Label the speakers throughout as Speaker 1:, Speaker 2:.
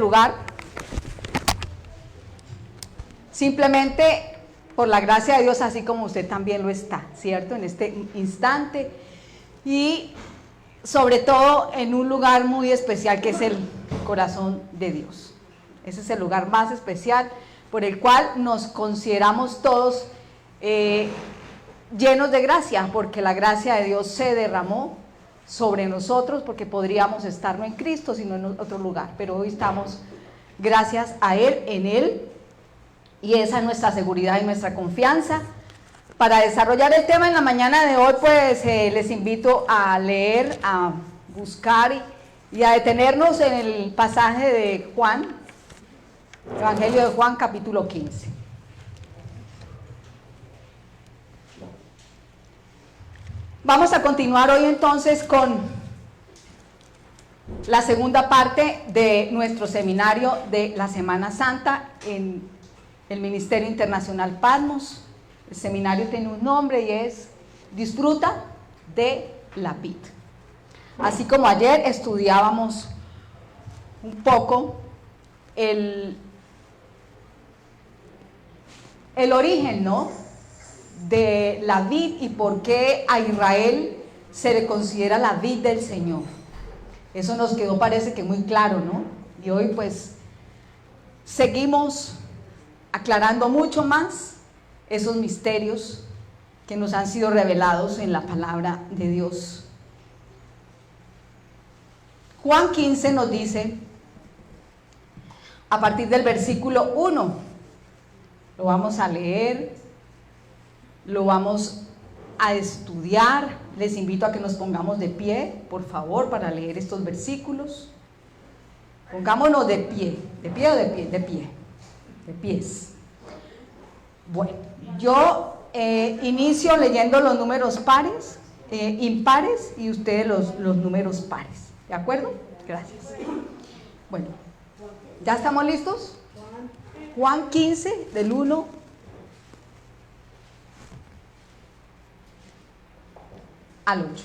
Speaker 1: lugar, simplemente por la gracia de Dios, así como usted también lo está, ¿cierto? En este instante, y sobre todo en un lugar muy especial que es el corazón de Dios. Ese es el lugar más especial por el cual nos consideramos todos llenos de gracia, porque la gracia de Dios se derramó sobre nosotros, porque podríamos estar no en Cristo, sino en otro lugar, pero hoy estamos gracias a Él, en Él, y esa es nuestra seguridad y nuestra confianza. Para desarrollar el tema en la mañana de hoy, pues les invito a leer, a buscar y a detenernos en el pasaje de Juan, Evangelio de Juan, capítulo 15. Vamos a continuar hoy entonces con la segunda parte de nuestro seminario de la Semana Santa en el Ministerio Internacional Patmos. El seminario tiene un nombre y es Disfruta de la vid. Así como ayer estudiábamos un poco el origen, ¿no?, de la vid y por qué a Israel se le considera la vid del Señor. Eso nos quedó, parece que muy claro, ¿no? Y hoy pues seguimos aclarando mucho más esos misterios que nos han sido revelados en la palabra de Dios. Juan 15 nos dice, a partir del versículo 1, lo vamos a leer, lo vamos a estudiar. Les invito a que nos pongamos de pie, por favor, para leer estos versículos. Pongámonos de pie. ¿De pie o de pie? De pie. De pies. Bueno, yo inicio leyendo los números pares, impares, y ustedes los números pares. ¿De acuerdo? Gracias. Bueno, ¿ya estamos listos? Juan 15, del 1 al 8.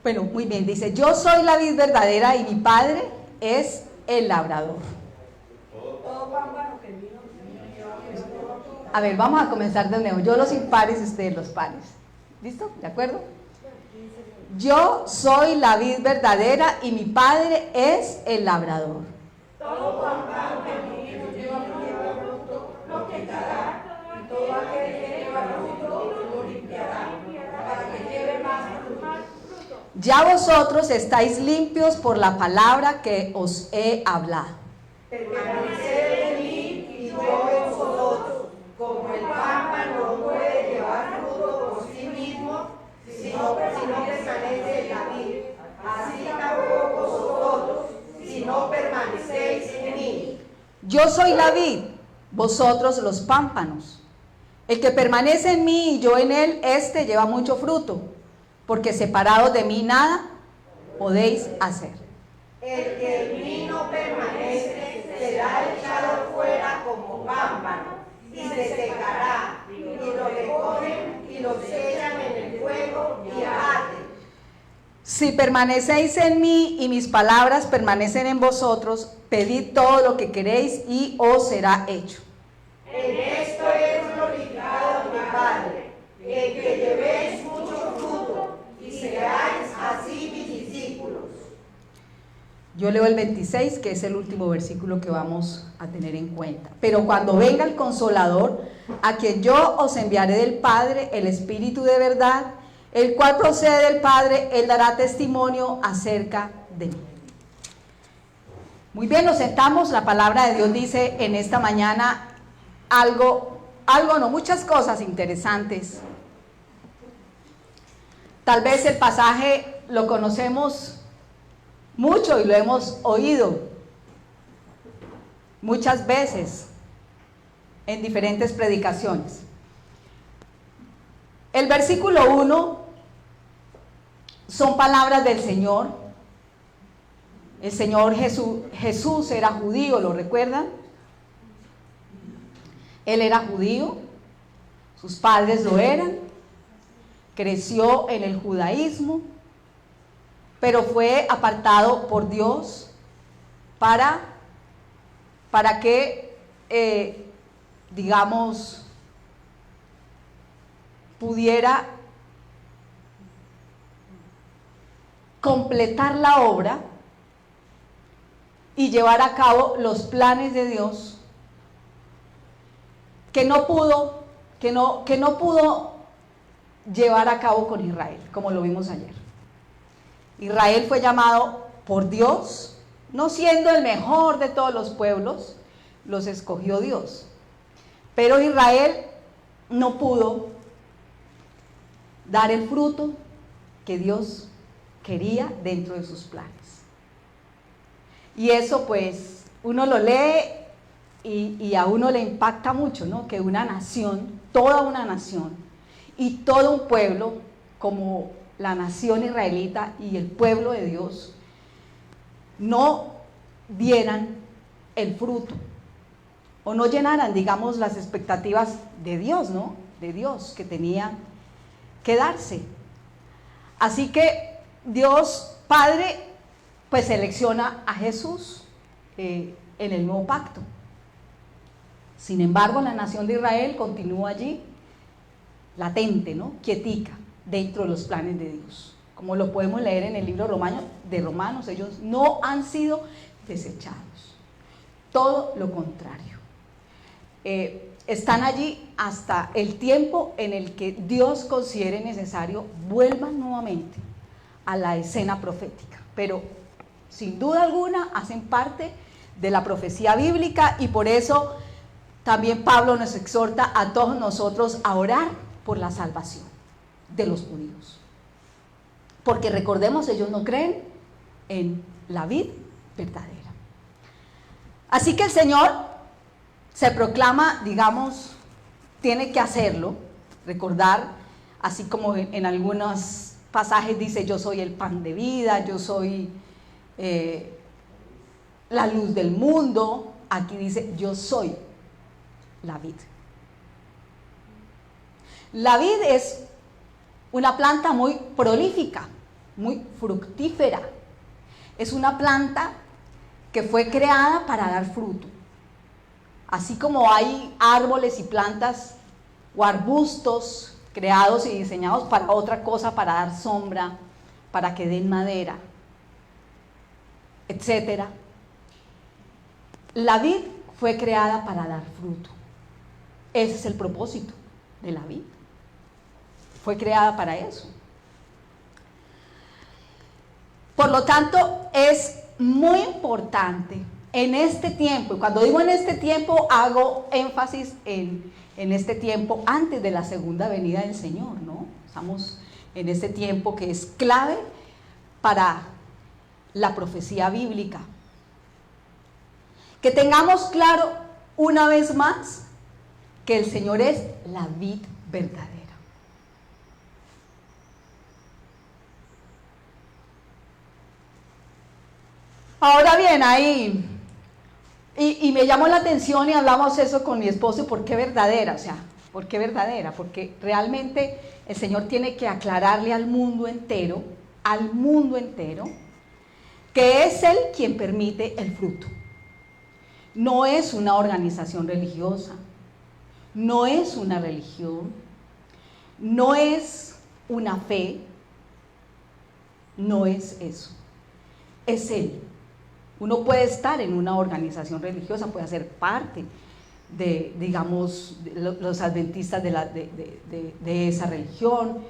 Speaker 1: Bueno, muy bien, dice: yo soy la vid verdadera y mi padre es el labrador. A ver, vamos a comenzar de nuevo. Yo los impares y ustedes los pares. ¿Listo? ¿De acuerdo? Yo soy la vid verdadera y mi padre es el labrador. Todo pampa que en mí no lleva fruto, lo quitará, y todo aquel que lleva fruto lo limpiará, para que lleve más fruto. Ya vosotros estáis limpios por la palabra que os he hablado. Permaneced en mí y yo en vosotros, como el pámpano no puede llevar fruto por sí mismo, sino permanece en la vid. Así tampoco vosotros, si no permanecéis en mí. Yo soy la vid, vosotros los pámpanos. El que permanece en mí y yo en él, éste lleva mucho fruto, porque separados de mí nada podéis hacer. El que en mí no permanece será echado fuera como pámpano y se secará, y lo recogen y lo echan en el fuego y arde. Si permanecéis en mí y mis palabras permanecen en vosotros, pedid todo lo que queréis y os será hecho. En esto es glorificado mi Padre, en que llevéis mucho fruto y seáis así mis discípulos. Yo leo el 26, que es el último versículo que vamos a tener en cuenta. Pero cuando venga el Consolador, a quien yo os enviaré del Padre, el Espíritu de verdad, el cual procede del Padre, Él dará testimonio acerca de mí. Muy bien, nos sentamos. La palabra de Dios dice en esta mañana muchas cosas interesantes. Tal vez el pasaje lo conocemos mucho y lo hemos oído muchas veces en diferentes predicaciones. El versículo 1 son palabras del Señor. El Señor Jesús era judío, ¿lo recuerdan? Él era judío, sus padres lo eran, creció en el judaísmo, pero fue apartado por Dios para que, digamos, pudiera completar la obra y llevar a cabo los planes de Dios que no pudo llevar a cabo con Israel, como lo vimos ayer. Israel fue llamado por Dios, no siendo el mejor de todos los pueblos, los escogió Dios. Pero Israel no pudo dar el fruto que Dios quería dentro de sus planes. Y eso pues uno lo lee y a uno le impacta mucho, ¿no? Que una nación, toda una nación y todo un pueblo como la nación israelita y el pueblo de Dios no dieran el fruto o no llenaran, digamos, las expectativas de Dios, ¿no? De Dios que tenía que darse. Así que Dios Padre pues selecciona a Jesús en el nuevo pacto. Sin embargo, la nación de Israel continúa allí latente, ¿no? Quietica, dentro de los planes de Dios. Como lo podemos leer en el libro de Romanos, ellos no han sido desechados. Todo lo contrario. Están allí hasta el tiempo en el que Dios considere necesario vuelvan nuevamente a la escena profética. Pero sin duda alguna hacen parte de la profecía bíblica y por eso también Pablo nos exhorta a todos nosotros a orar por la salvación de los judíos. Porque recordemos, ellos no creen en la vid verdadera. Así que el Señor se proclama, digamos, tiene que hacerlo, recordar, así como en algunos pasajes dice, yo soy el pan de vida, yo soy la luz del mundo. Aquí dice, yo soy la vid. La vid es una planta muy prolífica, muy fructífera. Es una planta que fue creada para dar fruto. Así como hay árboles y plantas o arbustos creados y diseñados para otra cosa, para dar sombra, para que den madera, etc. La vid fue creada para dar fruto. Ese es el propósito de la vid. Fue creada para eso. Por lo tanto, es muy importante en este tiempo, y cuando digo en este tiempo, hago énfasis en este tiempo antes de la segunda venida del Señor, ¿no? Estamos en este tiempo que es clave para la profecía bíblica. Que tengamos claro una vez más que el Señor es la vid verdadera. Ahora bien, ahí, y me llamó la atención y hablamos eso con mi esposo, ¿por qué verdadera? O sea, ¿por qué verdadera? Porque realmente el Señor tiene que aclararle al mundo entero, que es Él quien permite el fruto. No es una organización religiosa, no es una religión, no es una fe, no es eso, es Él. Uno puede estar en una organización religiosa, puede ser parte de, digamos, los adventistas de esa religión,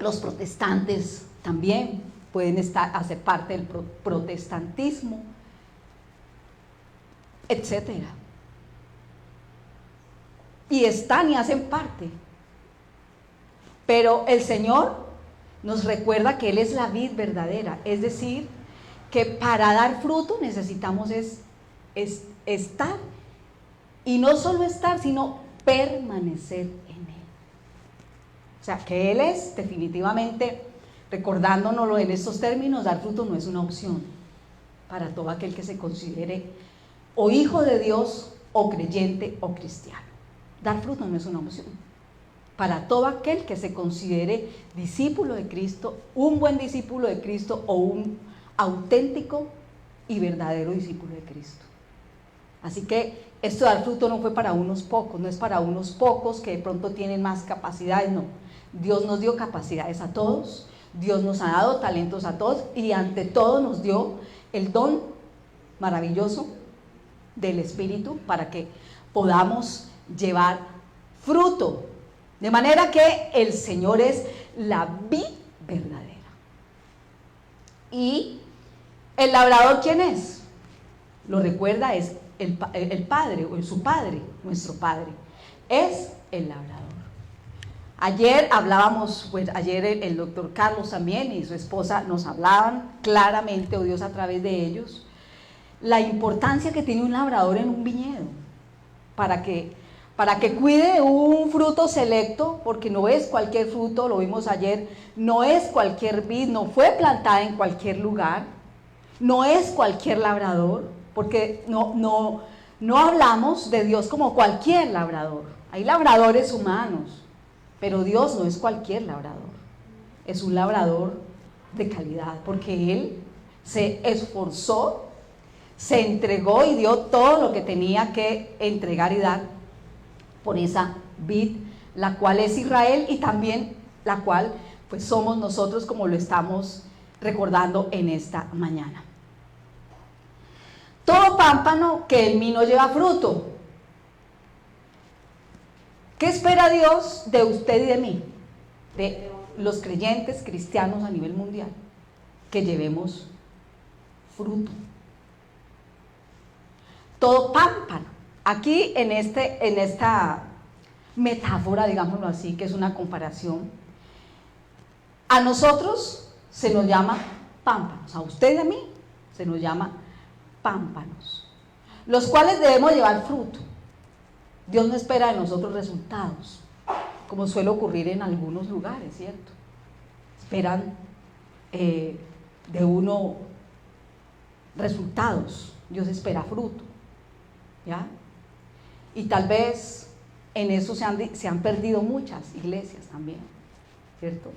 Speaker 1: los protestantes también pueden hacer parte del protestantismo, etcétera. Y están y hacen parte. Pero el Señor nos recuerda que Él es la vid verdadera, es decir, que para dar fruto necesitamos estar, y no solo estar, sino permanecer en Él. O sea, que Él es definitivamente, recordándonoslo en estos términos, dar fruto no es una opción para todo aquel que se considere o hijo de Dios, o creyente, o cristiano. Dar fruto no es una opción para todo aquel que se considere discípulo de Cristo, un buen discípulo de Cristo o un auténtico y verdadero discípulo de Cristo. Así que esto de dar fruto no fue para unos pocos, no es para unos pocos que de pronto tienen más capacidades, no. Dios nos dio capacidades a todos, Dios nos ha dado talentos a todos y ante todo nos dio el don maravilloso del Espíritu para que podamos llevar fruto. De manera que el Señor es la vid verdadera. ¿Y el labrador quién es? Lo recuerda, es el Padre, o su Padre, nuestro Padre. Es el labrador. Ayer hablábamos, pues ayer el doctor Carlos también y su esposa nos hablaban claramente, o Dios a través de ellos, la importancia que tiene un labrador en un viñedo, para que cuide un fruto selecto, porque no es cualquier fruto, lo vimos ayer, no es cualquier vid, no fue plantada en cualquier lugar, no es cualquier labrador, porque no hablamos de Dios como cualquier labrador. Hay labradores humanos, pero Dios no es cualquier labrador, es un labrador de calidad, porque Él se esforzó, se entregó y dio todo lo que tenía que entregar y dar por esa vid, la cual es Israel y también la cual pues somos nosotros, como lo estamos recordando en esta mañana. Todo pámpano que en mí no lleva fruto. ¿Qué espera Dios de usted y de mí? De los creyentes cristianos a nivel mundial, que llevemos fruto. Todo pámpano. Aquí en esta metáfora, digámoslo así, que es una comparación, a nosotros se nos llama pámpanos, a usted y a mí se nos llama pámpanos, los cuales debemos llevar fruto. Dios no espera de nosotros resultados, como suele ocurrir en algunos lugares, ¿cierto? Esperan de uno resultados, Dios espera fruto, ¿ya? Y tal vez en eso se han perdido muchas iglesias también, ¿cierto?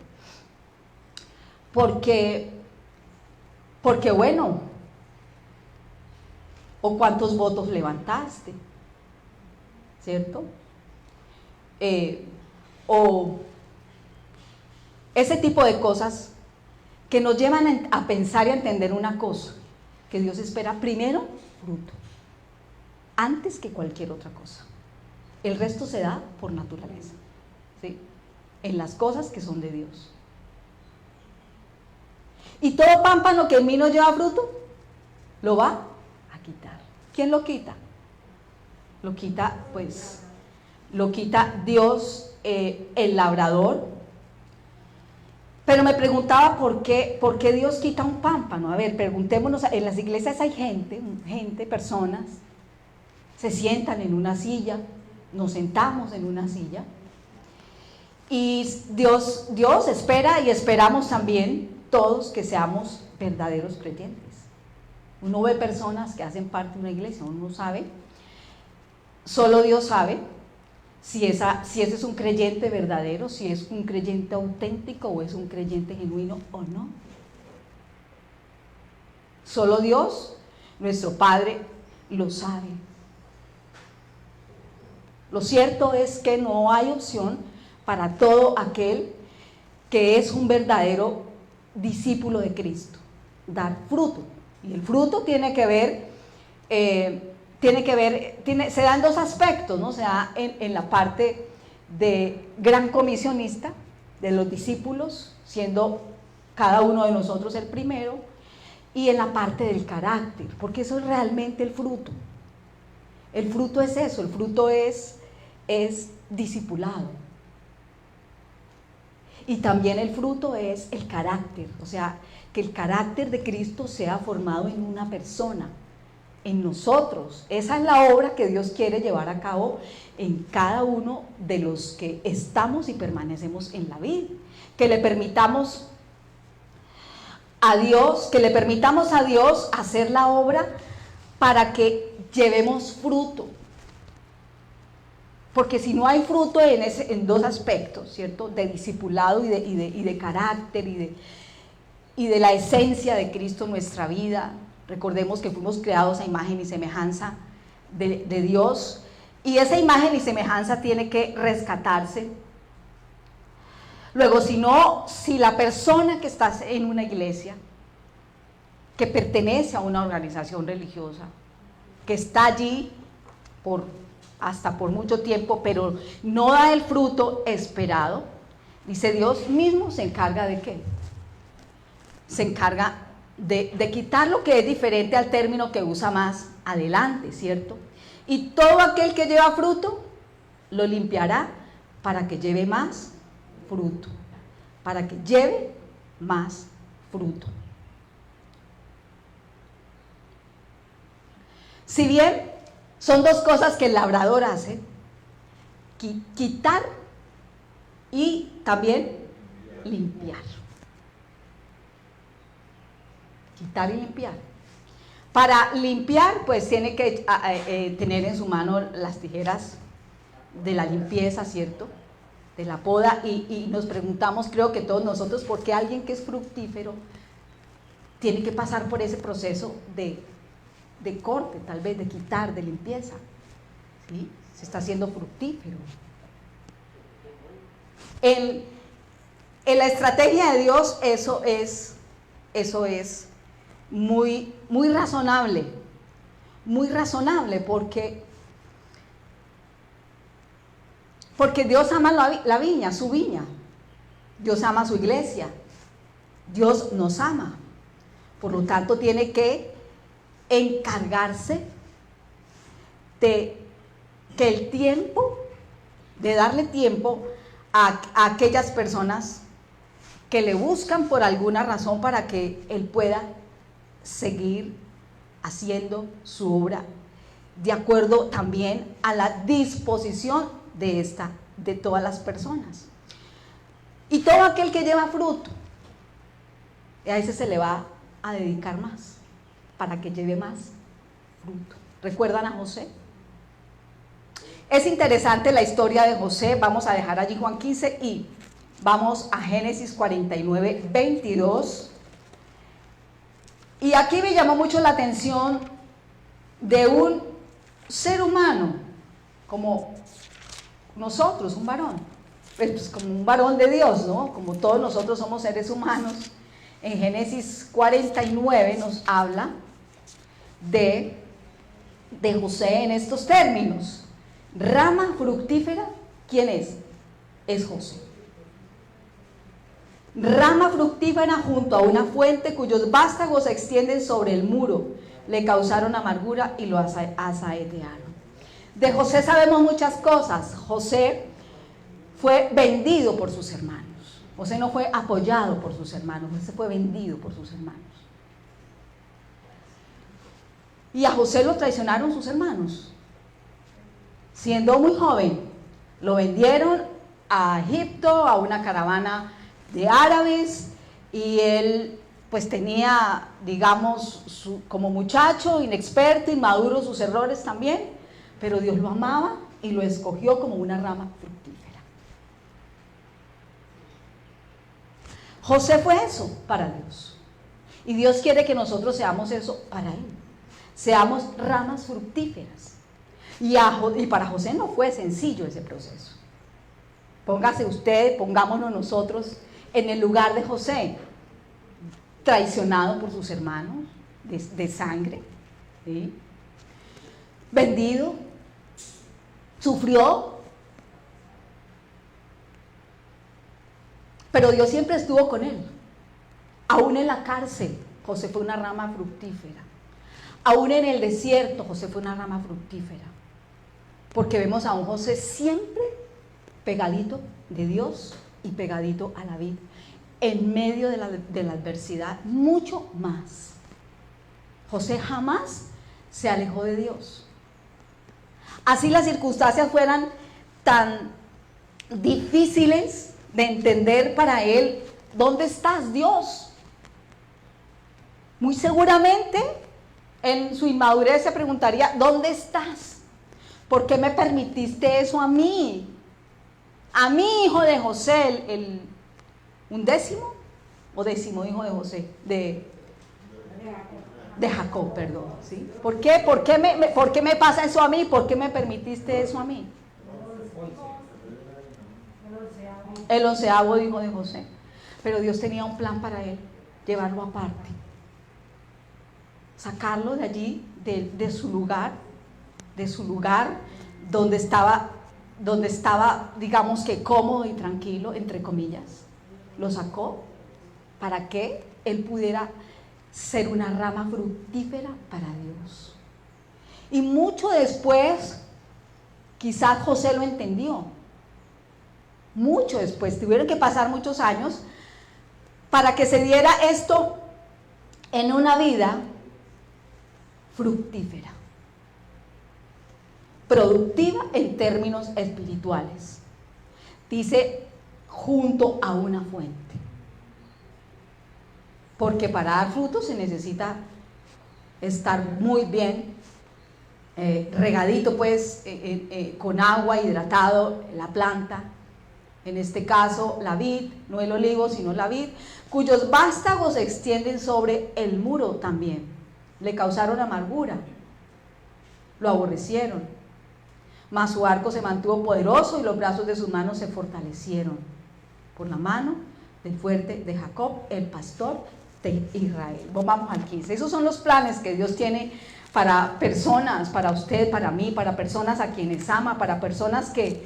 Speaker 1: Porque bueno, o cuántos votos levantaste, ¿cierto? O ese tipo de cosas que nos llevan a pensar y a entender una cosa, que Dios espera primero fruto, antes que cualquier otra cosa. El resto se da por naturaleza, ¿sí? En las cosas que son de Dios. Y todo pámpano que en mí no lleva fruto, lo va a quitar. ¿Quién lo quita? Lo quita, pues, lo quita Dios, el labrador. Pero me preguntaba por qué Dios quita un pámpano. A ver, preguntémonos, en las iglesias hay gente, personas, se sientan en una silla, nos sentamos en una silla, y Dios espera y esperamos también todos que seamos verdaderos creyentes. Uno ve personas que hacen parte de una iglesia, uno no sabe, solo Dios sabe si ese es un creyente verdadero, si es un creyente auténtico o es un creyente genuino o no. Solo Dios, nuestro Padre, lo sabe. Lo cierto es que no hay opción para todo aquel que es un verdadero discípulo de Cristo, dar fruto. Y el fruto tiene que ver, se da en dos aspectos, ¿no? Se da en la parte de gran comisionista, de los discípulos, siendo cada uno de nosotros el primero, y en la parte del carácter, porque eso es realmente el fruto. El fruto es eso, el fruto es discipulado. Y también el fruto es el carácter, o sea, que el carácter de Cristo sea formado en una persona, en nosotros. Esa es la obra que Dios quiere llevar a cabo en cada uno de los que estamos y permanecemos en la vida. Que le permitamos a Dios hacer la obra para que llevemos fruto. Porque si no hay fruto en dos aspectos, ¿cierto? De discipulado y de carácter y de la esencia de Cristo en nuestra vida. Recordemos que fuimos creados a imagen y semejanza de Dios, y esa imagen y semejanza tiene que rescatarse. Luego, si la persona que está en una iglesia, que pertenece a una organización religiosa, que está allí hasta por mucho tiempo, pero no da el fruto esperado, dice Dios mismo se encarga ¿de qué? Se encarga de quitar lo que es diferente al término que usa más adelante, ¿cierto? Y todo aquel que lleva fruto, lo limpiará para que lleve más fruto, para que lleve más fruto. Si bien son dos cosas que el labrador hace, quitar y también limpiar. Quitar y limpiar. Para limpiar, pues tiene que tener en su mano las tijeras de la limpieza, ¿cierto? De la poda, y nos preguntamos, creo que todos nosotros, ¿por qué alguien que es fructífero tiene que pasar por ese proceso de corte, tal vez, de quitar, de limpieza? ¿Sí? Se está haciendo fructífero. En la estrategia de Dios eso es muy razonable, porque Dios ama la viña, su viña. Dios ama su iglesia. Dios nos ama. Por lo tanto, tiene que encargarse de que el tiempo, de darle tiempo a aquellas personas que le buscan por alguna razón para que Él pueda seguir haciendo su obra, de acuerdo también a la disposición de todas las personas. Y todo aquel que lleva fruto, a ese se le va a dedicar más, para que lleve más fruto. ¿Recuerdan a José? Es interesante la historia de José. Vamos a dejar allí Juan 15 y vamos a Génesis 49, 22. Y aquí me llamó mucho la atención de un ser humano, como nosotros, un varón, pues como un varón de Dios, ¿no? Como todos nosotros somos seres humanos. En Génesis 49 nos habla de José en estos términos. Rama fructífera, ¿quién es? Es José. Rama fructífera junto a una fuente cuyos vástagos se extienden sobre el muro, le causaron amargura y lo asaetearon. De José sabemos muchas cosas. José fue vendido por sus hermanos. José no fue apoyado por sus hermanos, José fue vendido por sus hermanos. Y a José lo traicionaron sus hermanos. Siendo muy joven, lo vendieron a Egipto, a una caravana de árabes, y él pues tenía, digamos, como muchacho, inexperto, inmaduro, sus errores también, pero Dios lo amaba y lo escogió como una rama fructífera. José fue eso para Dios, y Dios quiere que nosotros seamos eso para Él, seamos ramas fructíferas. Y para José no fue sencillo ese proceso. Póngase usted, pongámonos nosotros en el lugar de José, traicionado por sus hermanos de sangre, ¿sí? Vendido, sufrió, pero Dios siempre estuvo con él. Aún en la cárcel, José fue una rama fructífera. Aún en el desierto, José fue una rama fructífera. Porque vemos a un José siempre pegadito de Dios y pegadito a la vid, en medio de la adversidad, mucho más. José jamás se alejó de Dios. Así las circunstancias fueran tan difíciles de entender para él. ¿Dónde estás, Dios? Muy seguramente en su inmadurez se preguntaría, ¿dónde estás? ¿Por qué me permitiste eso a mí? A mi hijo de José, undécimo o décimo hijo de José, de Jacob, perdón, ¿sí? ¿Por qué me pasa eso a mí? ¿Por qué me permitiste eso a mí? El 11º hijo de José. Pero Dios tenía un plan para él, llevarlo aparte, sacarlo de allí, de su lugar donde estaba, digamos que cómodo y tranquilo, entre comillas. Lo sacó para que él pudiera ser una rama fructífera para Dios. Y mucho después, quizás José lo entendió. Mucho después, tuvieron que pasar muchos años para que se diera esto en una vida fructífera, productiva en términos espirituales. Dice, junto a una fuente. Porque para dar frutos se necesita estar muy bien regadito, pues, con agua, hidratado la planta. En este caso, la vid, no el olivo, sino la vid, cuyos vástagos se extienden sobre el muro también. Le causaron amargura, lo aborrecieron, mas su arco se mantuvo poderoso y los brazos de sus manos se fortalecieron por la mano del fuerte de Jacob, el pastor de Israel. Vamos al 15. Esos son los planes que Dios tiene para personas, para usted, para mí, para personas a quienes ama, para personas que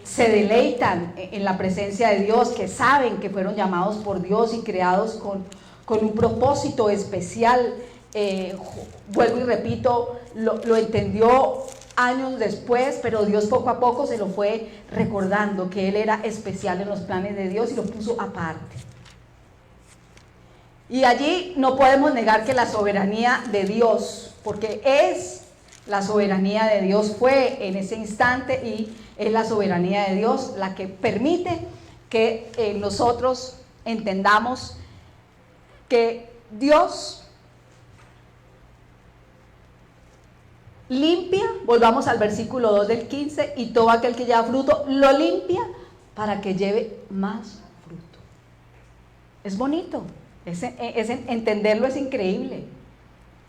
Speaker 1: se deleitan en la presencia de Dios, que saben que fueron llamados por Dios y creados con un propósito especial. Vuelvo y repito, lo entendió años después, pero Dios poco a poco se lo fue recordando, que él era especial en los planes de Dios y lo puso aparte. Y allí no podemos negar que la soberanía de Dios, porque es la soberanía de Dios, fue en ese instante y es la soberanía de Dios la que permite que nosotros entendamos que Dios limpia, volvamos al versículo 2 del 15, y todo aquel que lleva fruto lo limpia para que lleve más fruto. Es bonito, entenderlo es increíble.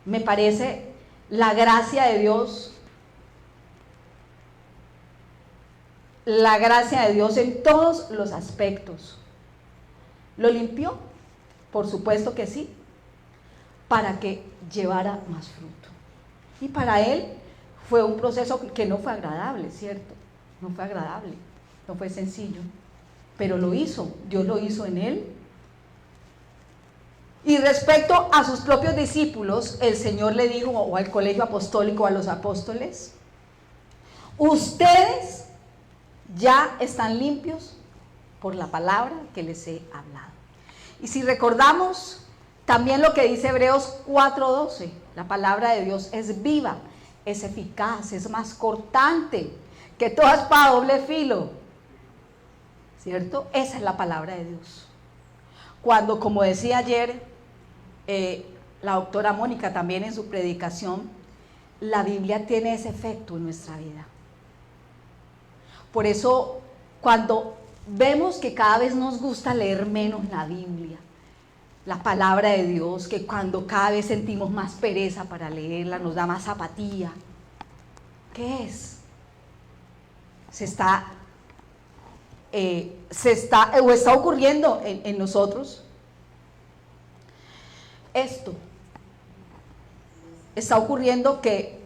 Speaker 1: Me parece la gracia de Dios, en todos los aspectos. ¿Lo limpió? Por supuesto que sí, para que llevara más fruto. Y para él fue un proceso que no fue agradable, ¿cierto? No fue agradable, no fue sencillo, pero lo hizo, Dios lo hizo en él. Y respecto a sus propios discípulos, el Señor le dijo, o al colegio apostólico, a los apóstoles, ustedes ya están limpios por la palabra que les he hablado. Y si recordamos también lo que dice Hebreos 4:12, la palabra de Dios es viva, es eficaz, es más cortante que toda espada doble filo, ¿cierto? Esa es la palabra de Dios. Cuando, como decía ayer la doctora Mónica también en su predicación, la Biblia tiene ese efecto en nuestra vida. Por eso, cuando vemos que cada vez nos gusta leer menos la Biblia, la palabra de Dios, que cuando cada vez sentimos más pereza para leerla, nos da más apatía, ¿qué es? Está ocurriendo en nosotros esto. Está ocurriendo que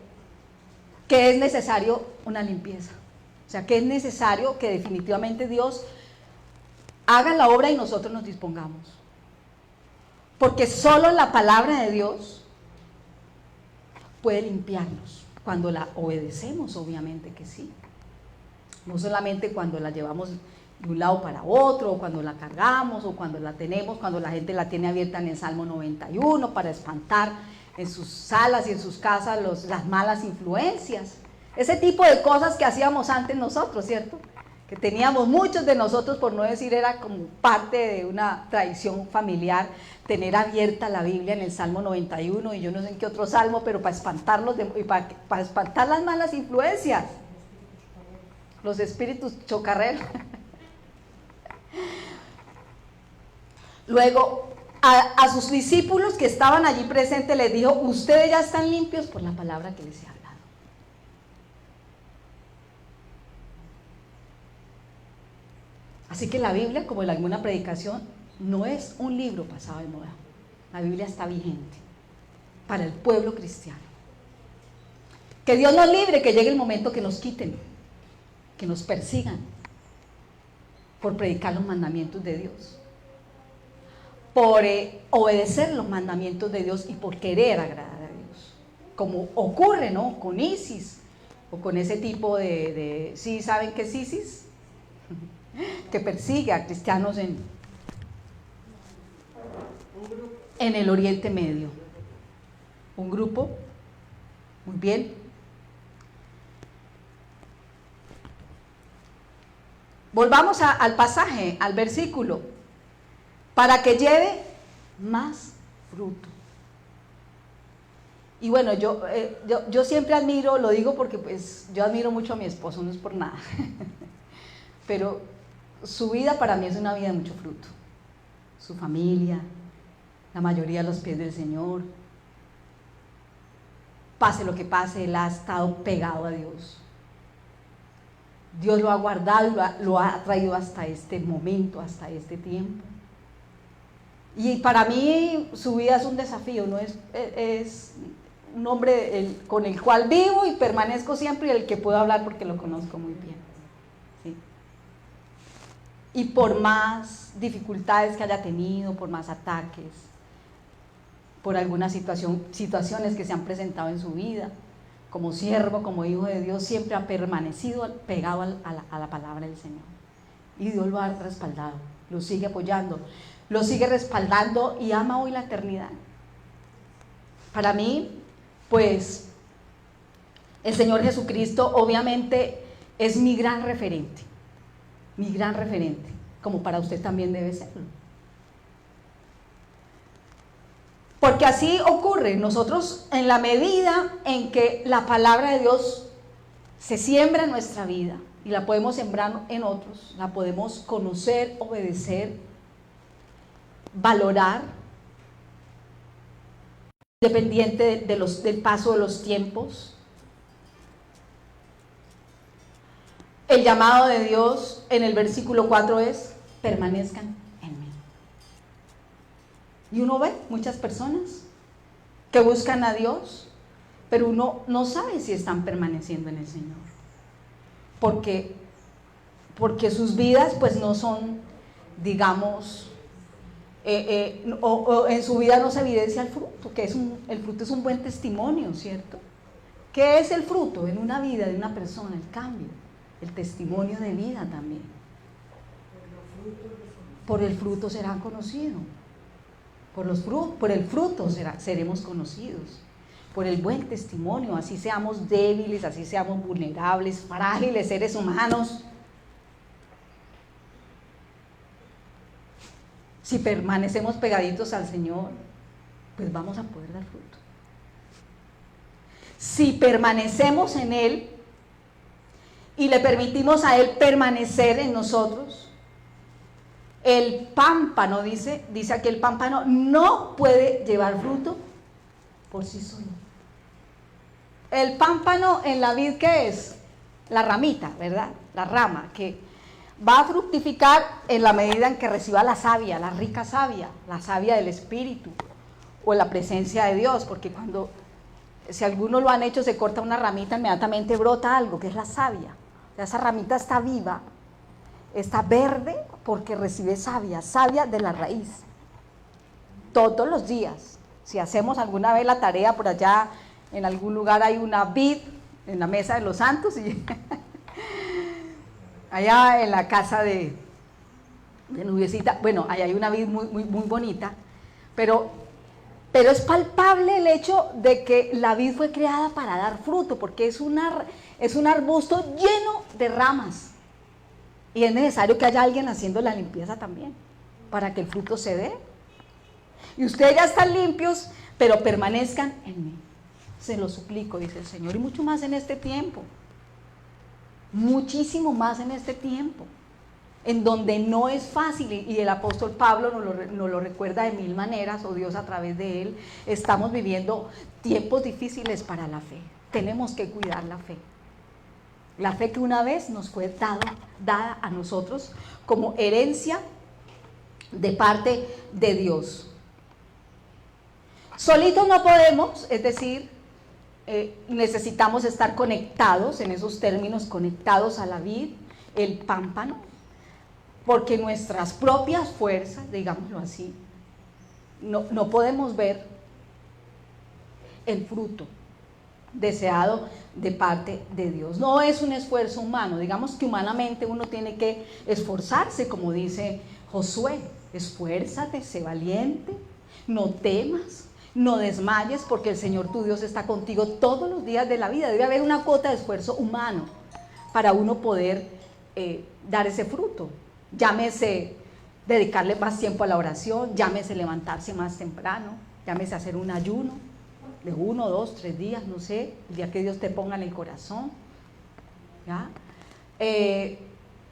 Speaker 1: es necesario una limpieza. O sea, que es necesario que definitivamente Dios haga la obra y nosotros nos dispongamos. Porque solo la palabra de Dios puede limpiarnos cuando la obedecemos, obviamente que sí. No solamente cuando la llevamos de un lado para otro, o cuando la cargamos, o cuando la tenemos, cuando la gente la tiene abierta en el Salmo 91 para espantar en sus salas y en sus casas las malas influencias. Ese tipo de cosas que hacíamos antes nosotros, ¿cierto? que teníamos muchos de nosotros, por no decir era como parte de una tradición familiar, tener abierta la Biblia en el Salmo 91 y yo no sé en qué otro salmo, pero para espantarlos y para espantar las malas influencias, los espíritus chocarreros. Luego, a sus discípulos que estaban allí presentes les dijo: ustedes ya están limpios por la palabra que les he hablado. Así que la Biblia, como en alguna predicación, no es un libro pasado de moda. La Biblia está vigente para el pueblo cristiano. Que Dios nos libre, que llegue el momento que nos quiten, que nos persigan por predicar los mandamientos de Dios, por obedecer los mandamientos de Dios y por querer agradar a Dios, como ocurre, ¿no?, con ISIS o con ese tipo de ¿sí saben qué es ISIS? Que persigue a cristianos en el Oriente Medio. Un grupo, muy bien. Volvamos al pasaje, al versículo. Para que lleve más fruto. Y bueno, yo siempre admiro, lo digo porque pues yo admiro mucho a mi esposo, no es por nada, pero su vida para mí es una vida de mucho fruto. Su familia, la mayoría a los pies del Señor. Pase lo que pase, él ha estado pegado a Dios. Dios lo ha guardado, lo ha traído hasta este momento, hasta este tiempo. Y para mí su vida es un desafío, ¿no? Es un hombre con el cual vivo y permanezco siempre y el que puedo hablar porque lo conozco muy bien. ¿Sí? Y por más dificultades que haya tenido, por más ataques, por algunas situaciones que se han presentado en su vida, como siervo, como hijo de Dios, siempre ha permanecido pegado a la palabra del Señor. Y Dios lo ha respaldado, lo sigue apoyando, lo sigue respaldando y ama hoy la eternidad. Para mí, pues, el Señor Jesucristo obviamente es mi gran referente, como para usted también debe serlo. Porque así ocurre, nosotros en la medida en que la palabra de Dios se siembra en nuestra vida y la podemos sembrar en otros, la podemos conocer, obedecer, valorar, independiente del paso de los tiempos. El llamado de Dios en el versículo 4 es: permanezcan en mí. Y uno ve muchas personas que buscan a Dios, pero uno no sabe si están permaneciendo en el Señor, porque sus vidas pues no son, digamos, o en su vida no se evidencia el fruto, que el fruto es un buen testimonio, ¿cierto? ¿Qué es el fruto en una vida de una persona? El cambio, el testimonio de vida también. Por el fruto serán conocidos. Por el fruto seremos conocidos. Por el buen testimonio, así seamos débiles, así seamos vulnerables, frágiles, seres humanos. Si permanecemos pegaditos al Señor, pues vamos a poder dar fruto. Si permanecemos en Él y le permitimos a Él permanecer en nosotros, el pámpano, dice aquí, el pámpano no puede llevar fruto por sí solo. El pámpano en la vid, ¿qué es? La ramita, ¿verdad? La rama que va a fructificar en la medida en que reciba la savia, la rica savia, la savia del Espíritu o la presencia de Dios, porque si algunos lo han hecho, se corta una ramita, inmediatamente brota algo, que es la savia. O sea, esa ramita está viva, está verde porque recibe savia de la raíz. Todos los días, si hacemos alguna vez la tarea por allá, en algún lugar hay una vid en la mesa de los santos y allá en la casa de Nubiecita, bueno, allá hay una vid muy bonita, pero es palpable el hecho de que la vid fue creada para dar fruto, porque es un arbusto lleno de ramas. Y es necesario que haya alguien haciendo la limpieza también, para que el fruto se dé. Y ustedes ya están limpios, pero permanezcan en mí. Se lo suplico, dice el Señor, y mucho más en este tiempo. Muchísimo más en este tiempo, en donde no es fácil, y el apóstol Pablo nos lo recuerda de mil maneras, o Dios a través de él. Estamos viviendo tiempos difíciles para la fe. Tenemos que cuidar la fe que una vez nos fue dada a nosotros como herencia de parte de Dios. Solitos no podemos, es decir, necesitamos estar conectados, en esos términos, conectados a la vid, el pámpano, porque nuestras propias fuerzas, digámoslo así, no podemos ver el fruto deseado de parte de Dios. No es un esfuerzo humano, digamos que humanamente uno tiene que esforzarse, como dice Josué: esfuérzate, sé valiente, no temas, no desmayes, porque el Señor tu Dios está contigo todos los días de la vida. Debe haber una cuota de esfuerzo humano para uno poder dar ese fruto. Llámese dedicarle más tiempo a la oración, llámese levantarse más temprano, llámese hacer un ayuno de 1, 2, 3 días, no sé, el día que Dios te ponga en el corazón, ¿ya?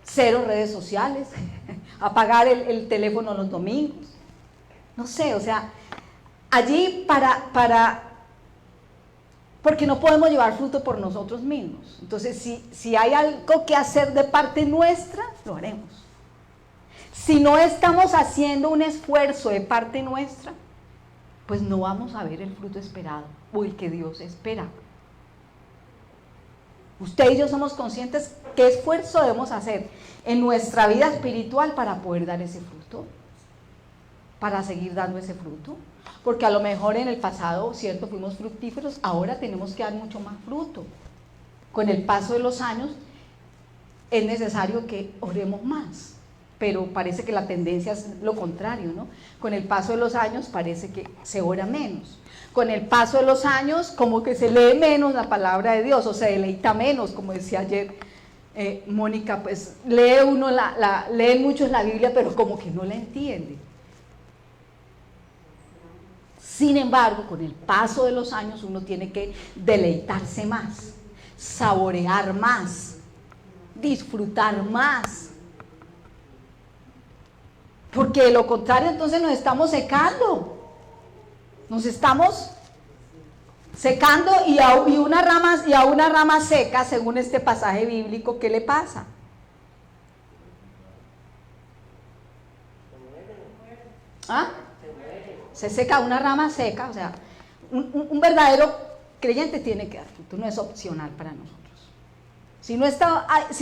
Speaker 1: Cero redes sociales, apagar el teléfono los domingos, no sé, o sea, allí porque no podemos llevar fruto por nosotros mismos. Entonces, si hay algo que hacer de parte nuestra, lo haremos. Si no estamos haciendo un esfuerzo de parte nuestra, pues no vamos a ver el fruto esperado o el que Dios espera. Usted y yo somos conscientes qué esfuerzo debemos hacer en nuestra vida espiritual para poder dar ese fruto, para seguir dando ese fruto. Porque a lo mejor en el pasado, cierto, fuimos fructíferos, ahora tenemos que dar mucho más fruto. Con el paso de los años es necesario que oremos más, pero parece que la tendencia es lo contrario, ¿no? Con el paso de los años parece que se ora menos. Con el paso de los años como que se lee menos la palabra de Dios, o se deleita menos, como decía ayer Mónica, pues leen muchos la Biblia, pero como que no la entiende. Sin embargo, con el paso de los años uno tiene que deleitarse más, saborear más, disfrutar más. Porque de lo contrario entonces nos estamos secando. Nos estamos secando y a una rama seca, según este pasaje bíblico, ¿qué le pasa? ¿Ah? Se seca una rama seca, o sea, un verdadero creyente tiene que dar fruto, no es opcional para nosotros. Si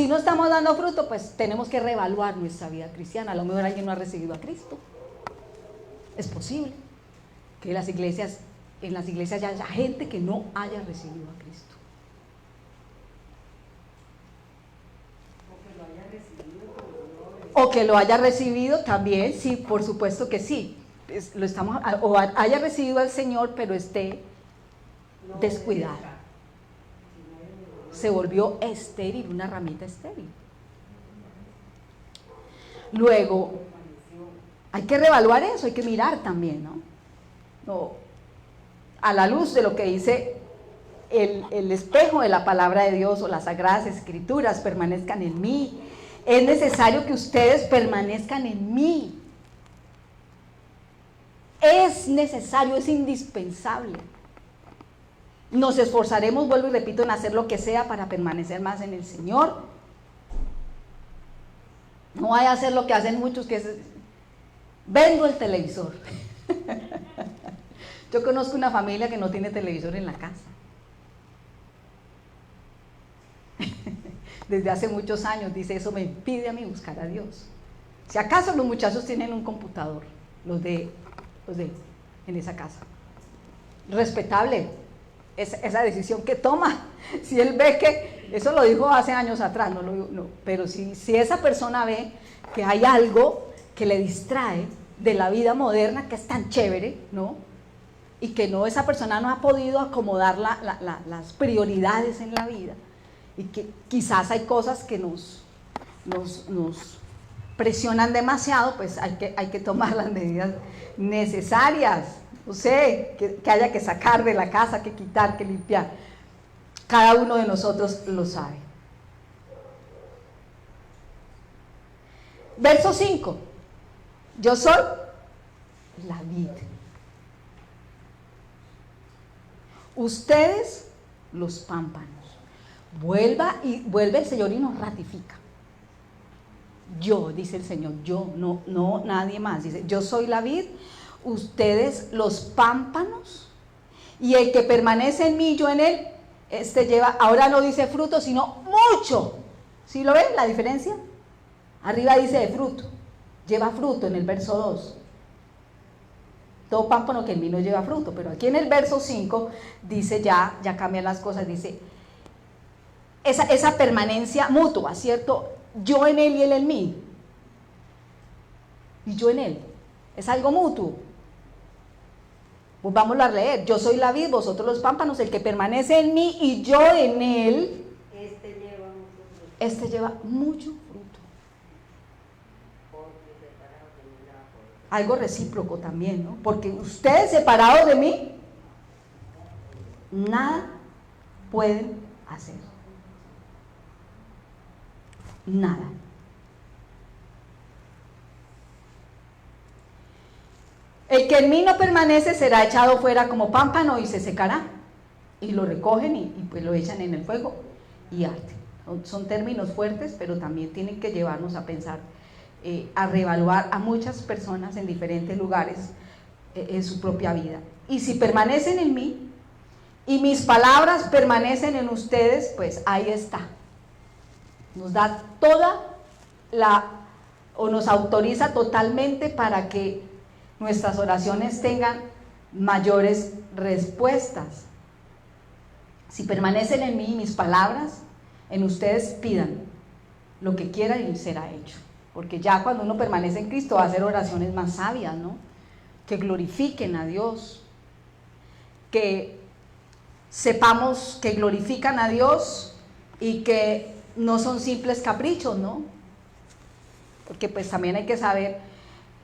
Speaker 1: no estamos dando fruto, pues tenemos que reevaluar nuestra vida cristiana. A lo mejor alguien no ha recibido a Cristo. Es posible que en las iglesias ya haya gente que no haya recibido a Cristo. O que lo haya recibido también, sí, por supuesto que sí. O haya recibido al Señor, pero esté descuidado. Se volvió estéril, una ramita estéril. Luego, hay que reevaluar eso, hay que mirar también, ¿no? A la luz de lo que dice el espejo de la palabra de Dios o las Sagradas Escrituras, permanezcan en mí. Es necesario que ustedes permanezcan en mí. Es necesario, es indispensable. Nos esforzaremos, vuelvo y repito, en hacer lo que sea para permanecer más en el Señor. No vaya a hacer lo que hacen muchos, que es: vendo el televisor. Yo conozco una familia que no tiene televisor en la casa. Desde hace muchos años, dice: eso me impide a mí buscar a Dios. Si acaso los muchachos tienen un computador, los de en esa casa. Respetable esa decisión que toma. Si él ve que, eso lo dijo hace años atrás, pero si esa persona ve que hay algo que le distrae de la vida moderna, que es tan chévere, ¿no? Y que esa persona no ha podido acomodar las prioridades en la vida, y que quizás hay cosas que nos nos presionan demasiado, pues hay que tomar las medidas necesarias. No sé, que haya que sacar de la casa, que quitar, que limpiar. Cada uno de nosotros lo sabe. Verso 5. Yo soy la vid. Ustedes los pámpanos. Vuelve el Señor y nos ratifica. Yo, dice el Señor, yo, no nadie más. Dice, yo soy la vid, ustedes los pámpanos, y el que permanece en mí, yo en él, lleva, ahora no dice fruto, sino mucho. ¿Sí lo ven la diferencia? Arriba dice de fruto, lleva fruto en el verso 2. Todo pámpano que en mí no lleva fruto, pero aquí en el verso 5 dice ya cambian las cosas, dice esa permanencia mutua, ¿cierto? Yo en él y él en mí, y yo en él, es algo mutuo. Pues vámonos a leer, yo soy la vid, vosotros los pámpanos, el que permanece en mí y yo en él, este lleva mucho fruto. Algo recíproco también, ¿no? Porque ustedes separados de mí, nada pueden hacer. Nada. El que en mí no permanece será echado fuera como pámpano y se secará. Y lo recogen y pues lo echan en el fuego y arde. Son términos fuertes, pero también tienen que llevarnos a pensar, a reevaluar a muchas personas en diferentes lugares en su propia vida. Y si permanecen en mí y mis palabras permanecen en ustedes, pues ahí está. Nos da nos autoriza totalmente para que nuestras oraciones tengan mayores respuestas. Si permanecen en mí y mis palabras en ustedes, pidan lo que quieran y será hecho. Porque ya cuando uno permanece en Cristo va a hacer oraciones más sabias, ¿no? Que glorifiquen a Dios, que sepamos que glorifican a Dios y que no son simples caprichos, ¿no? Porque pues también hay que saber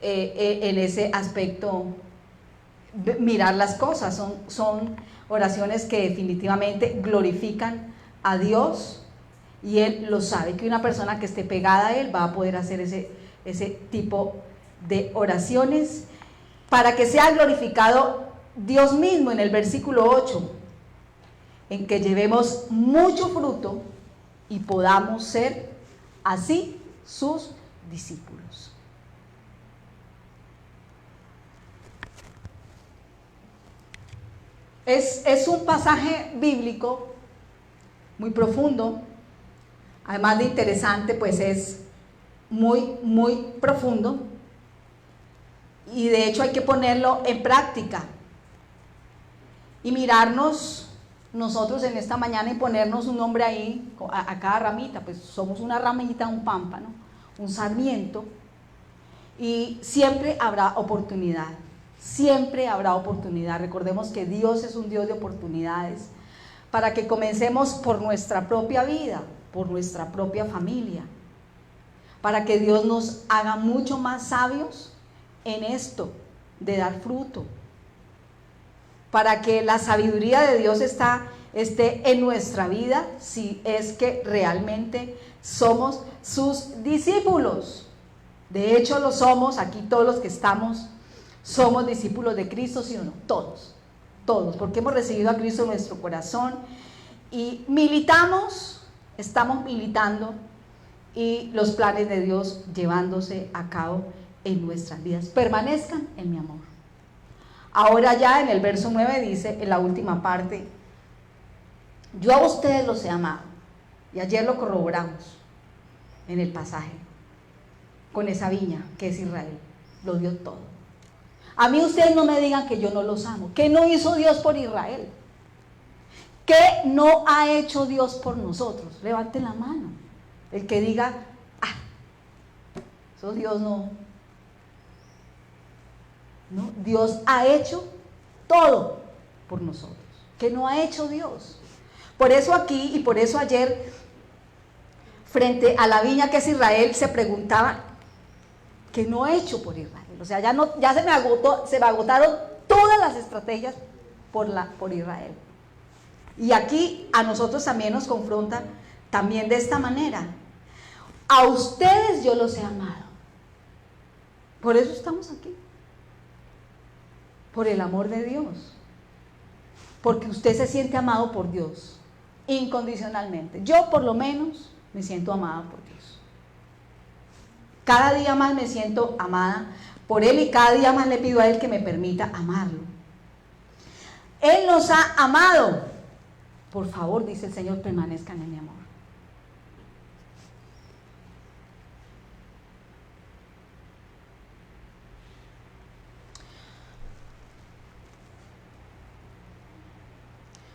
Speaker 1: en ese aspecto mirar las cosas. Son oraciones que definitivamente glorifican a Dios y Él lo sabe, que una persona que esté pegada a Él va a poder hacer ese tipo de oraciones para que sea glorificado Dios mismo en el versículo 8, en que llevemos mucho fruto y podamos ser así sus discípulos. Es un pasaje bíblico muy profundo, además de interesante, pues es muy, muy profundo, y de hecho hay que ponerlo en práctica y mirarnos nosotros en esta mañana y ponernos un nombre ahí a cada ramita. Pues somos una ramita, un pámpano, un sarmiento, y siempre habrá oportunidad. Siempre habrá oportunidad. Recordemos que Dios es un Dios de oportunidades para que comencemos por nuestra propia vida, por nuestra propia familia, para que Dios nos haga mucho más sabios en esto de dar fruto, para que la sabiduría de Dios esté en nuestra vida, si es que realmente somos sus discípulos. De hecho lo somos. Aquí todos los que estamos somos discípulos de Cristo, ¿sí o no? Todos, porque hemos recibido a Cristo en nuestro corazón y estamos militando, y los planes de Dios llevándose a cabo en nuestras vidas. Permanezcan en mi amor. Ahora ya en el verso 9 dice, en la última parte, yo a ustedes los he amado, y ayer lo corroboramos en el pasaje, con esa viña que es Israel, lo dio todo. A mí ustedes no me digan que yo no los amo. ¿Qué no hizo Dios por Israel? ¿Qué no ha hecho Dios por nosotros? Levanten la mano. El que diga, eso Dios no. Dios ha hecho todo por nosotros. ¿Qué no ha hecho Dios? Por eso aquí y por eso ayer frente a la viña que es Israel, se preguntaba, ¿qué no he hecho por Israel? O sea, ya se me agotaron todas las estrategias por Israel. Y aquí a nosotros también nos confronta también de esta manera. A ustedes yo los he amado. Por eso estamos aquí. Por el amor de Dios. Porque usted se siente amado por Dios, incondicionalmente. Yo por lo menos me siento amada por Dios. Cada día más me siento amada por Él y cada día más le pido a Él que me permita amarlo. Él nos ha amado. Por favor, dice el Señor, permanezcan en mi amor.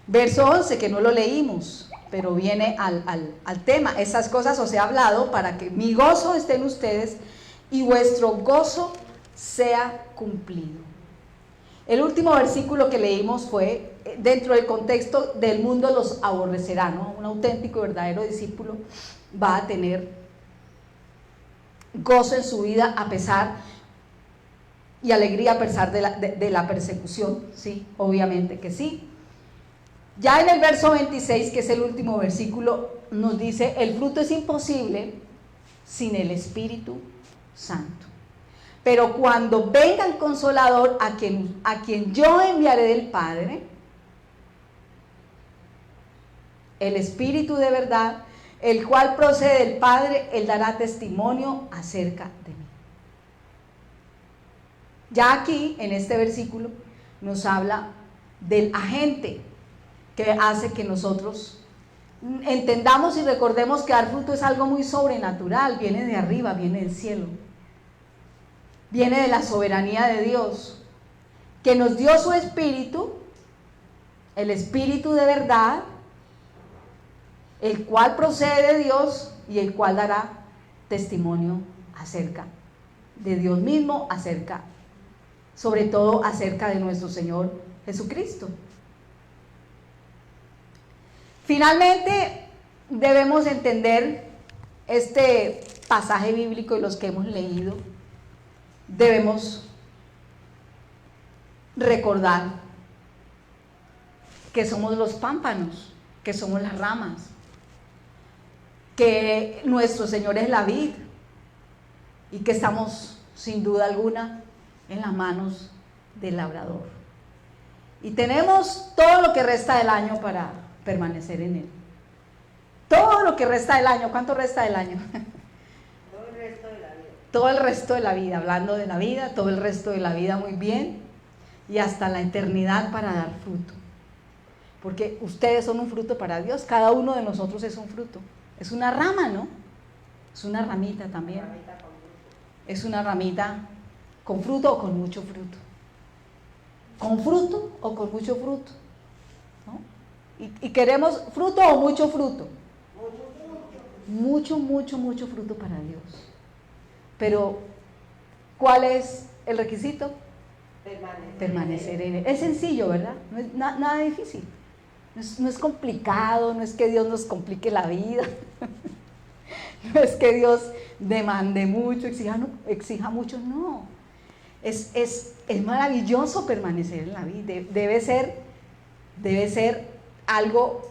Speaker 1: Verso 11, que no lo leímos, pero viene al tema. Esas cosas os he hablado para que mi gozo esté en ustedes y vuestro gozo sea cumplido. El último versículo que leímos fue dentro del contexto del mundo los aborrecerá, ¿no? Un auténtico y verdadero discípulo va a tener gozo en su vida a pesar y alegría a pesar de la persecución, sí, obviamente que sí. Ya en el verso 26, que es el último versículo, nos dice, el fruto es imposible sin el Espíritu Santo. Pero cuando venga el Consolador, a quien yo enviaré del Padre, el Espíritu de verdad, el cual procede del Padre, Él dará testimonio acerca de mí. Ya aquí, en este versículo, nos habla del agente que hace que nosotros entendamos y recordemos que dar fruto es algo muy sobrenatural, viene de arriba, viene del cielo, viene de la soberanía de Dios, que nos dio su Espíritu, el Espíritu de verdad, el cual procede de Dios y el cual dará testimonio acerca de Dios mismo, sobre todo acerca de nuestro Señor Jesucristo. Finalmente, debemos entender este pasaje bíblico y los que hemos leído, debemos recordar que somos los pámpanos, que somos las ramas, que nuestro Señor es la vid y que estamos sin duda alguna en las manos del labrador. Y tenemos todo lo que resta del año para permanecer en Él. Todo lo que resta del año. ¿Cuánto resta del año?
Speaker 2: Todo el resto de la vida.
Speaker 1: Todo el resto de la vida, hablando de la vida, todo el resto de la vida muy bien, y hasta la eternidad para dar fruto. Porque ustedes son un fruto para Dios, cada uno de nosotros es un fruto. Es una rama, ¿no? Es una ramita también. Es una ramita con fruto o con mucho fruto. Con fruto o con mucho fruto, ¿no? Y queremos fruto o mucho fruto. Mucho, mucho, mucho fruto para Dios. Pero, ¿cuál es el requisito? Permanecer en Él. Es sencillo, ¿verdad? No es nada difícil. No es complicado, no es que Dios nos complique la vida. No es que Dios demande mucho, exija mucho, no. Es maravilloso permanecer en la vida. Debe ser algo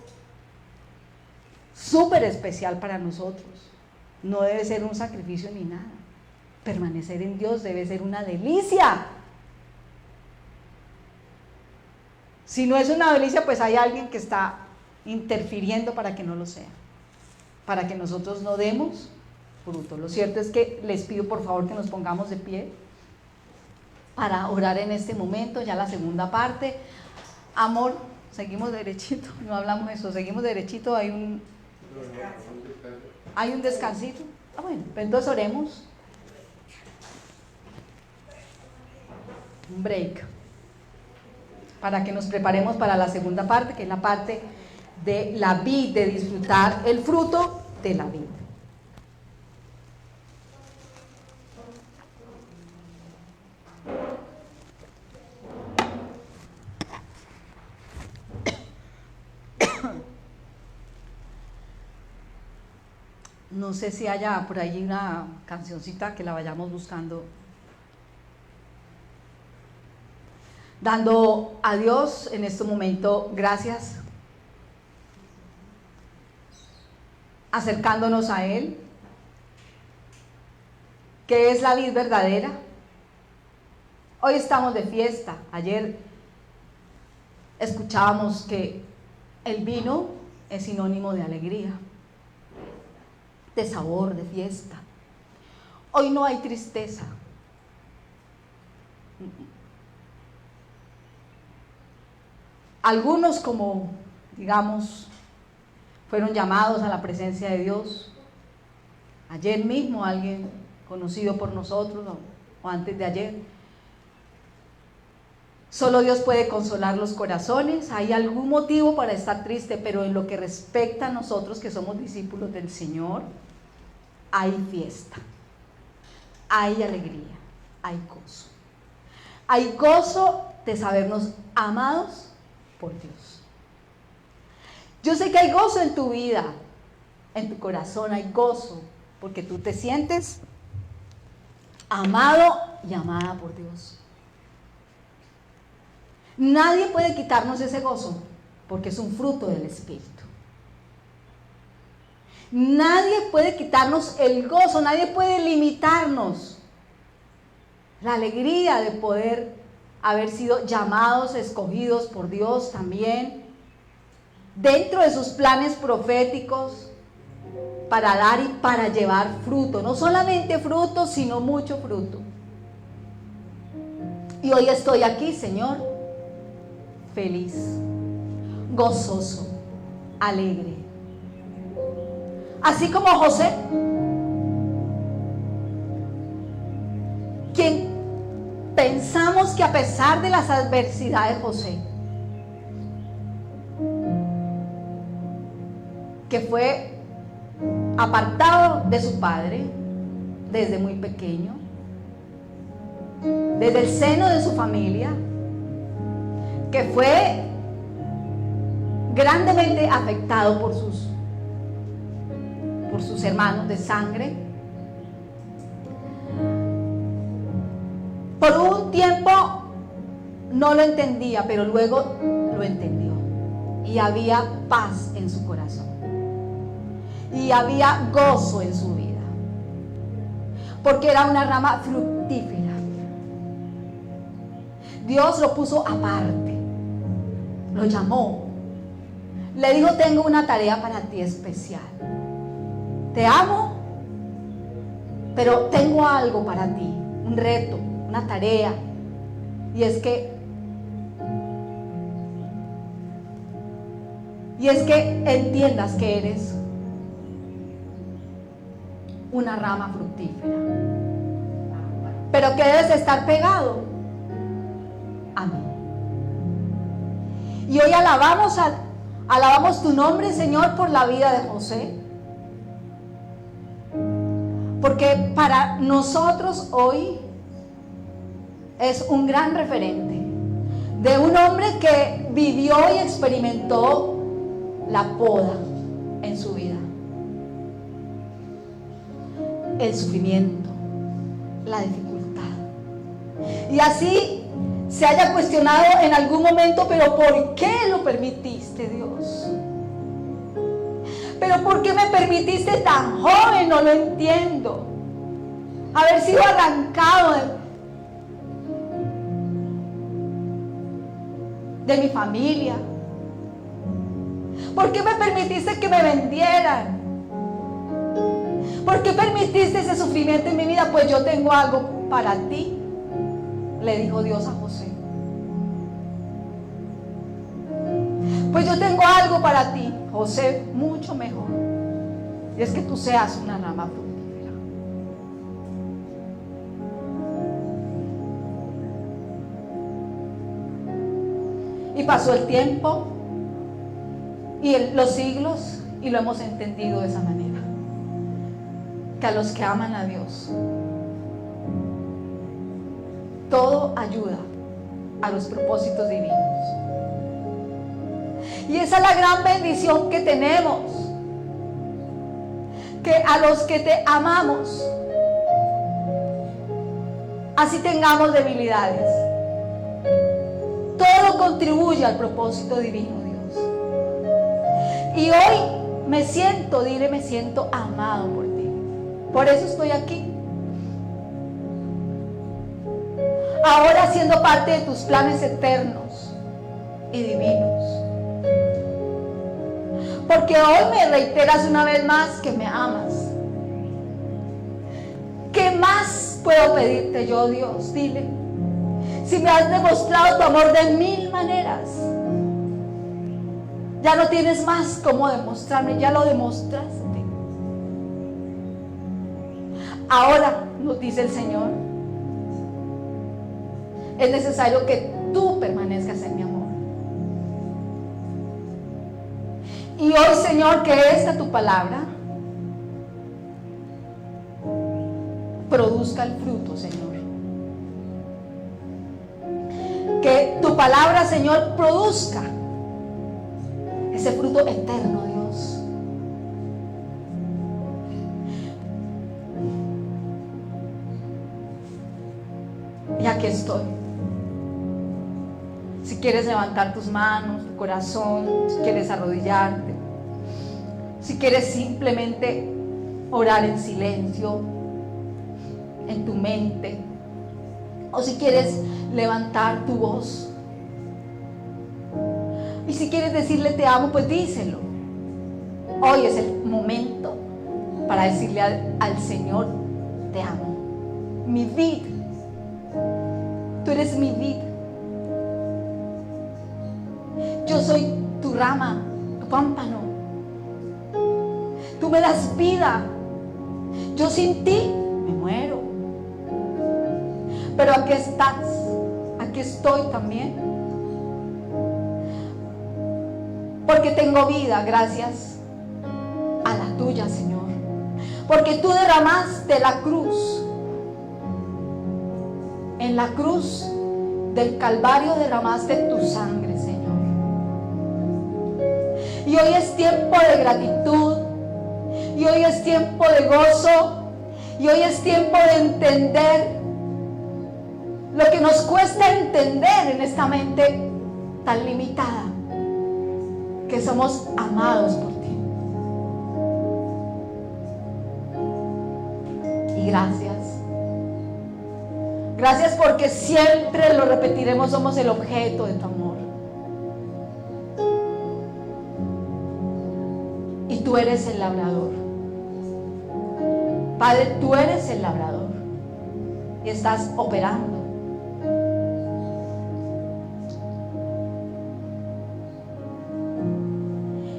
Speaker 1: súper especial para nosotros. No debe ser un sacrificio ni nada. Permanecer en Dios debe ser una delicia. Si no es una delicia, pues hay alguien que está interfiriendo para que no lo sea, para que nosotros no demos fruto. Lo cierto es que les pido por favor que nos pongamos de pie para orar en este momento, ya la segunda parte. Amor, seguimos derechito, no hablamos de eso, seguimos derechito, hay un descansito. Bueno, pues entonces oremos. Un break. Para que nos preparemos para la segunda parte, que es la parte de la vid, de disfrutar el fruto de la vid. No sé si haya por ahí una cancioncita que la vayamos buscando. Dando a Dios en este momento gracias, acercándonos a Él, que es la vid verdadera. Hoy estamos de fiesta. Ayer escuchábamos que el vino es sinónimo de alegría, de sabor, de fiesta. Hoy no hay tristeza. Algunos, como digamos, fueron llamados a la presencia de Dios. Ayer mismo alguien conocido por nosotros, o antes de ayer. Solo Dios puede consolar los corazones. Hay algún motivo para estar triste, pero en lo que respecta a nosotros que somos discípulos del Señor, hay fiesta, hay alegría, hay gozo. Hay gozo de sabernos amados por Dios. Yo sé que hay gozo en tu vida, en tu corazón hay gozo, porque tú te sientes amado y amada por Dios. Nadie puede quitarnos ese gozo, porque es un fruto del Espíritu. Nadie puede quitarnos el gozo, nadie puede limitarnos la alegría de poder haber sido llamados, escogidos por Dios también, dentro de sus planes proféticos, para dar y para llevar fruto, no solamente fruto, sino mucho fruto. Y hoy estoy aquí, Señor, feliz, gozoso, alegre. Así como José, quien pensamos que a pesar de las adversidades, José, que fue apartado de su padre desde muy pequeño, desde el seno de su familia, que fue grandemente afectado por sus hermanos de sangre. Por un tiempo no lo entendía, pero luego lo entendió. Y había paz en su corazón. Y había gozo en su vida. Porque era una rama fructífera. Dios lo puso aparte. Lo llamó. Le dijo: tengo una tarea para ti especial. Te amo, pero tengo algo para ti. Un reto, una tarea. Y es que entiendas que eres una rama fructífera, pero que debes estar pegado a mí. Y hoy alabamos tu nombre, Señor, por la vida de José, porque para nosotros hoy es un gran referente de un hombre que vivió y experimentó la poda en su vida, el sufrimiento, la dificultad, y así se haya cuestionado en algún momento: pero ¿por qué lo permitiste, Dios? ¿Pero por qué me permitiste tan joven? No lo entiendo. Haber sido arrancado de mi familia. ¿Por qué me permitiste que me vendieran? ¿Por qué permitiste ese sufrimiento en mi vida? Pues yo tengo algo para ti, le dijo Dios a José. Pues yo tengo algo para ti, José, mucho mejor. Y es que tú seas una rama fructífera. Y pasó el tiempo y los siglos, y lo hemos entendido de esa manera, que a los que aman a Dios todo ayuda a los propósitos divinos. Y esa es la gran bendición que tenemos, que a los que te amamos, así tengamos debilidades, todo contribuye al propósito divino, Dios. Y hoy me siento amado por ti. Por eso estoy aquí. Ahora siendo parte de tus planes eternos y divinos. Porque hoy me reiteras una vez más que me amas. ¿Qué más puedo pedirte yo, Dios? Dile. Si me has demostrado tu amor de 1000 maneras, ya no tienes más cómo demostrarme, ya lo demostraste. Ahora, nos dice el Señor, es necesario que tú permanezcas en mi amor. Y hoy, Señor, que esta tu palabra produzca el fruto, Señor. Que tu palabra, Señor, produzca ese fruto eterno, Dios. Y aquí estoy. Si quieres levantar tus manos, tu corazón, si quieres arrodillarte, si quieres simplemente orar en silencio, en tu mente, o si quieres levantar tu voz, y si quieres decirle te amo, pues díselo. Hoy es el momento para decirle al Señor, te amo, mi vida, tú eres mi vida. Yo soy tu rama, tu pámpano. Tú me das vida. Yo sin ti me muero. Pero aquí estás, aquí estoy también. Porque tengo vida gracias a la tuya, Señor. Porque tú derramaste la cruz. En la cruz del Calvario derramaste tu sangre, Señor. Y hoy es tiempo de gratitud. Y hoy es tiempo de gozo. Y hoy es tiempo de entender lo que nos cuesta entender en esta mente tan limitada, que somos amados por ti. Y gracias. Gracias porque siempre lo repetiremos, somos el objeto de tu amor. Y tú eres el labrador. Padre, tú eres el labrador. Y estás operando.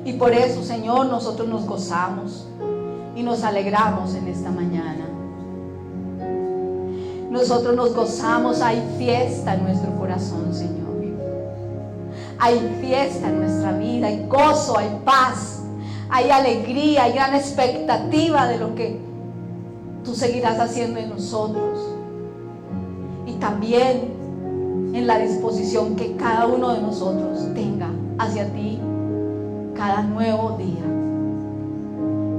Speaker 1: Y por eso, Señor, nosotros nos gozamos y nos alegramos en esta mañana. Nosotros nos gozamos, hay fiesta en nuestro corazón, Señor. Hay fiesta en nuestra vida, hay gozo, hay paz, hay alegría, hay gran expectativa de lo que tú seguirás haciendo en nosotros. Y también en la disposición que cada uno de nosotros tenga hacia ti cada nuevo día,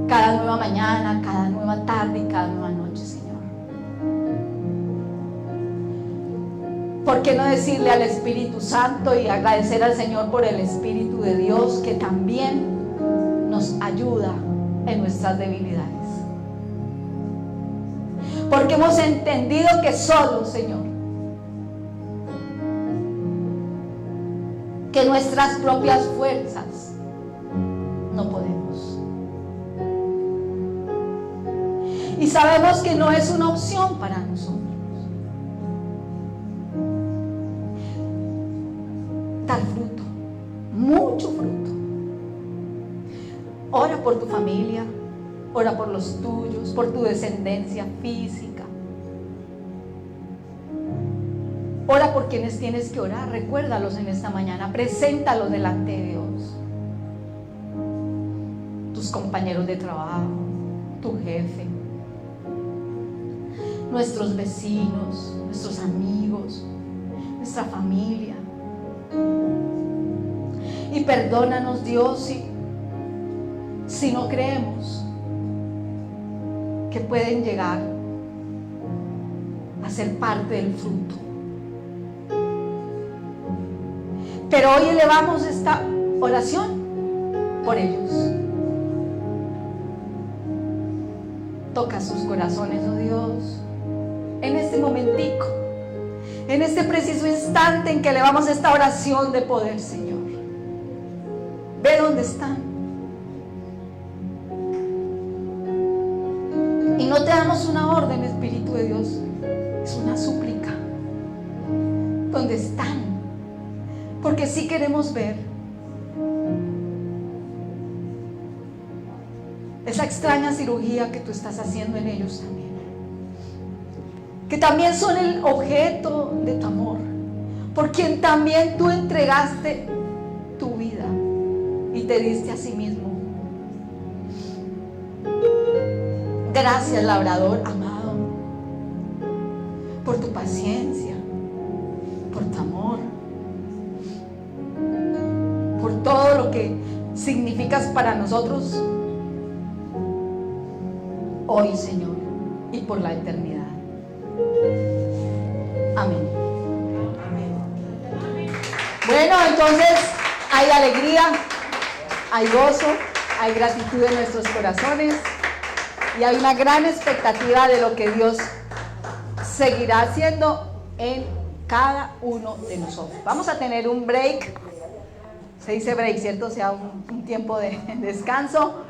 Speaker 1: cada nueva mañana, cada nueva tarde y cada nueva noche, Señor. ¿Por qué no decirle al Espíritu Santo y agradecer al Señor por el Espíritu de Dios que también nos ayuda en nuestras debilidades? Porque hemos entendido que solo, Señor, que nuestras propias fuerzas no podemos. Y sabemos que no es una opción para nosotros. Dar fruto, mucho fruto. Ora por tu familia, ora por los tuyos, por tu descendencia física. Ora por quienes tienes que orar, recuérdalos en esta mañana, preséntalos delante de Dios. Tus compañeros de trabajo, tu jefe, nuestros vecinos, nuestros amigos, nuestra familia. Y perdónanos, Dios, si no creemos que pueden llegar a ser parte del fruto. Pero hoy elevamos esta oración por ellos. Toca sus corazones, oh Dios, en este momentico, en este preciso instante en que elevamos esta oración de poder, Señor. Ve dónde están. Y no te damos una orden, Espíritu de Dios, es una súplica. ¿Dónde están? Porque sí queremos ver esa extraña cirugía que tú estás haciendo en ellos también, que también son el objeto de tu amor, por quien también tú entregaste tu vida y te diste a sí mismo. Gracias, labrador amado, por tu paciencia, por tu amor, por todo lo que significas para nosotros hoy, Señor, y por la eternidad. Amén. Bueno, entonces hay alegría, hay gozo, hay gratitud en nuestros corazones y hay una gran expectativa de lo que Dios seguirá haciendo en cada uno de nosotros. Vamos a tener un break, se dice break, ¿cierto? O sea, un tiempo de descanso.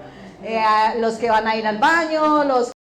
Speaker 1: Los que van a ir al baño, los